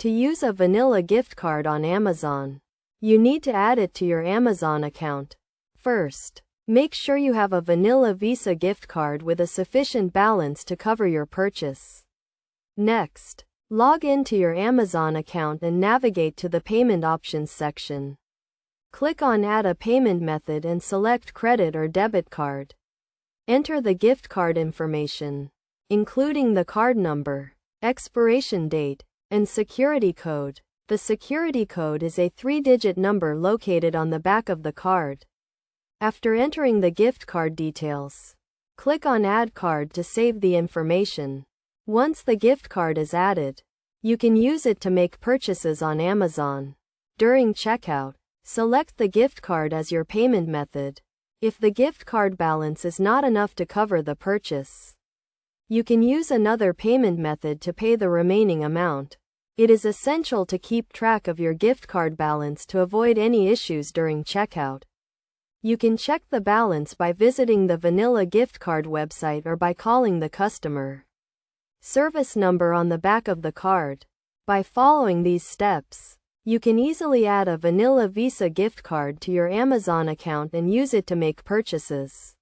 To use a vanilla gift card on Amazon, you need to add it to your Amazon account. First, make sure you have a vanilla Visa gift card with a sufficient balance to cover your purchase. Next, log into your Amazon account and navigate to the Payment Options section. Click on Add a Payment Method and select Credit or Debit Card. Enter the gift card information, including the card number, expiration date, and security code. The security code is a 3-digit number located on the back of the card. After entering the gift card details, click on Add Card to save the information. Once the gift card is added, you can use it to make purchases on Amazon. During checkout, select the gift card as your payment method. If the gift card balance is not enough to cover the purchase, you can use another payment method to pay the remaining amount. It is essential to keep track of your gift card balance to avoid any issues during checkout. You can check the balance by visiting the Vanilla gift card website or by calling the customer service number on the back of the card. By following these steps, you can easily add a Vanilla Visa gift card to your Amazon account and use it to make purchases.